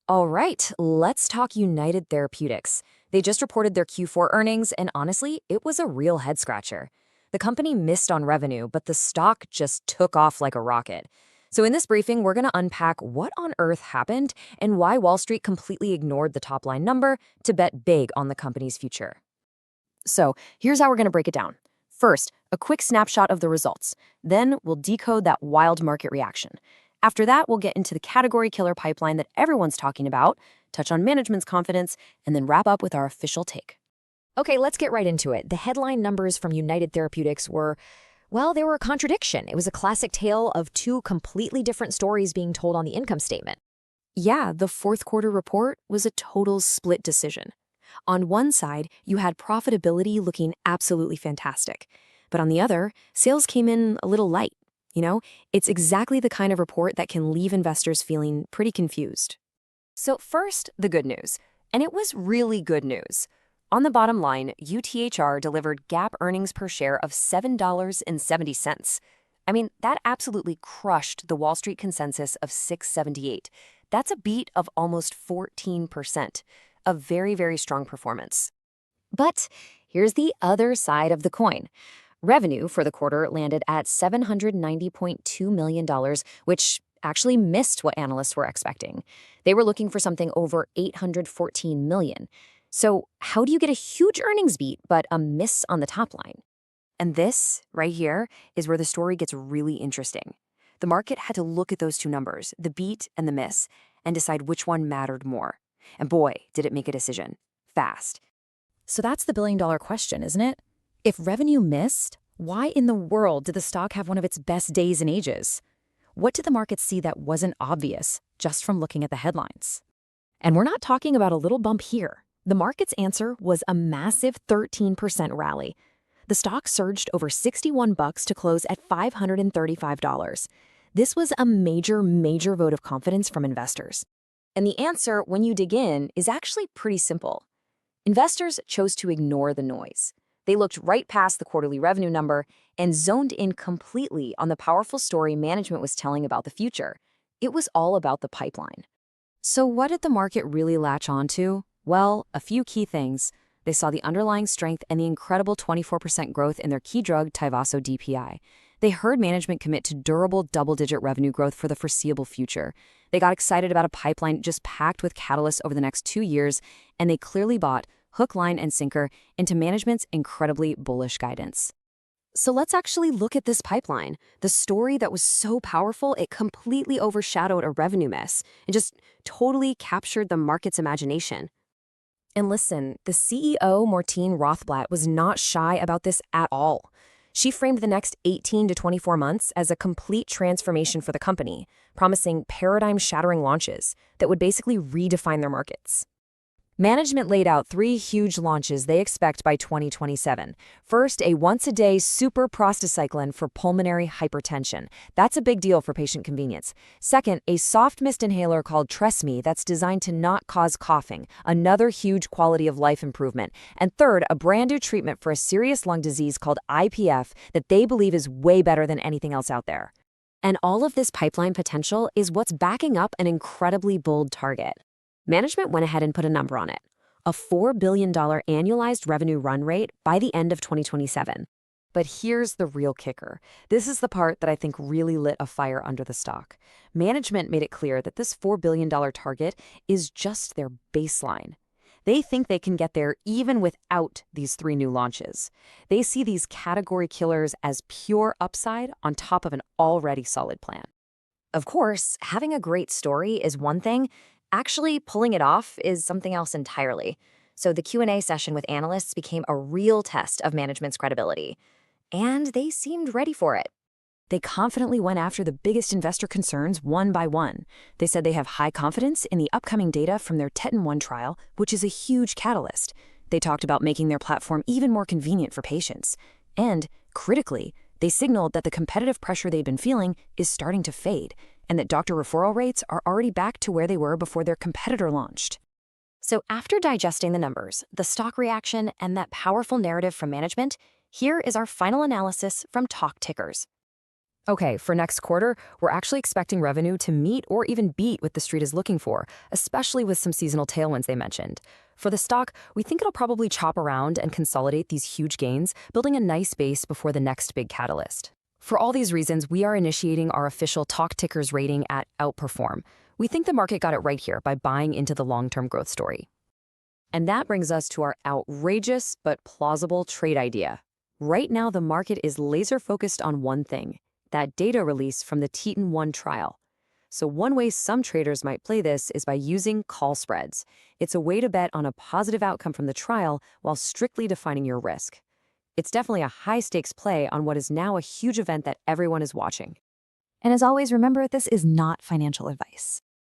All right, let's talk United Therapeutics. They just reported their Q4 earnings, and honestly, it was a real head scratcher. The company missed on revenue, but the stock just took off like a rocket. So, in this briefing, we're going to unpack what on earth happened and why Wall Street completely ignored the top line number to bet big on the company's future. So, here's how we're going to break it down. First, a quick snapshot of the results. Then, we'll decode that wild market reaction. After that, we'll get into the category killer pipeline that everyone's talking about, touch on management's confidence, and then wrap up with our official take. Okay, let's get right into it. The headline numbers from United Therapeutics were, well, they were a contradiction. It was a classic tale of two completely different stories being told on the income statement. Yeah, the fourth quarter report was a total split decision. On one side, you had profitability looking absolutely fantastic. But on the other, sales came in a little light. It's exactly the kind of report that can leave investors feeling pretty confused. So first, the good news. And it was really good news. On the bottom line, UTHR delivered GAAP earnings per share of $7.70. I mean, that absolutely crushed the Wall Street consensus of $6.78. That's a beat of almost 14%. A very, very strong performance. But here's the other side of the coin. Revenue for the quarter landed at $790.2 million, which actually missed what analysts were expecting. They were looking for something over $814 million. So how do you get a huge earnings beat but a miss on the top line? And this, right here, is where the story gets really interesting. The market had to look at those two numbers, the beat and the miss, and decide which one mattered more. And boy, did it make a decision. Fast. So that's the billion-dollar question, isn't it? If revenue missed, why in the world did the stock have one of its best days in ages? What did the market see that wasn't obvious just from looking at the headlines? And we're not talking about a little bump here. The market's answer was a massive 13% rally. The stock surged over $61 to close at $535. This was a major, major vote of confidence from investors. And the answer, when you dig in, is actually pretty simple. Investors chose to ignore the noise. They looked right past the quarterly revenue number and zoned in completely on the powerful story management was telling about the future. It was all about the pipeline. So what did the market really latch onto? Well, a few key things. They saw the underlying strength and the incredible 24% growth in their key drug, Tyvaso DPI. They heard management commit to durable double-digit revenue growth for the foreseeable future. They got excited about a pipeline just packed with catalysts over the next 2 years, and they clearly bought hook, line, and sinker into management's incredibly bullish guidance. So let's actually look at this pipeline. The story that was so powerful, it completely overshadowed a revenue miss and just totally captured the market's imagination. And listen, the CEO, Martine Rothblatt, was not shy about this at all. She framed the next 18 to 24 months as a complete transformation for the company, promising paradigm-shattering launches that would basically redefine their markets. Management laid out 3 huge launches they expect by 2027. First, a once-a-day super prostacyclin for pulmonary hypertension. That's a big deal for patient convenience. Second, a soft mist inhaler called Tresmi that's designed to not cause coughing, another huge quality of life improvement. And third, a brand new treatment for a serious lung disease called IPF that they believe is way better than anything else out there. And all of this pipeline potential is what's backing up an incredibly bold target. Management went ahead and put a number on it, a $4 billion annualized revenue run rate by the end of 2027. But here's the real kicker. This is the part that I think really lit a fire under the stock. Management made it clear that this $4 billion target is just their baseline. They think they can get there even without these 3 new launches. They see these category killers as pure upside on top of an already solid plan. Of course, having a great story is one thing. Actually, pulling it off is something else entirely. So the Q&A session with analysts became a real test of management's credibility. And they seemed ready for it. They confidently went after the biggest investor concerns one by one. They said they have high confidence in the upcoming data from their TETON-1 trial, which is a huge catalyst. They talked about making their platform even more convenient for patients. And, critically, they signaled that the competitive pressure they'd been feeling is starting to fade, and that doctor referral rates are already back to where they were before their competitor launched. So after digesting the numbers, the stock reaction, and that powerful narrative from management, here is our final analysis from Talk Tickers. Okay, for next quarter, we're actually expecting revenue to meet or even beat what the street is looking for, especially with some seasonal tailwinds they mentioned. For the stock, we think it'll probably chop around and consolidate these huge gains, building a nice base before the next big catalyst. For all these reasons, we are initiating our official Talk Tickers rating at Outperform. We think the market got it right here by buying into the long-term growth story. And that brings us to our outrageous but plausible trade idea. Right now, the market is laser-focused on one thing: that data release from the TETON-1 trial. So one way some traders might play this is by using call spreads. It's a way to bet on a positive outcome from the trial while strictly defining your risk. It's definitely a high-stakes play on what is now a huge event that everyone is watching. And as always, remember, this is not financial advice.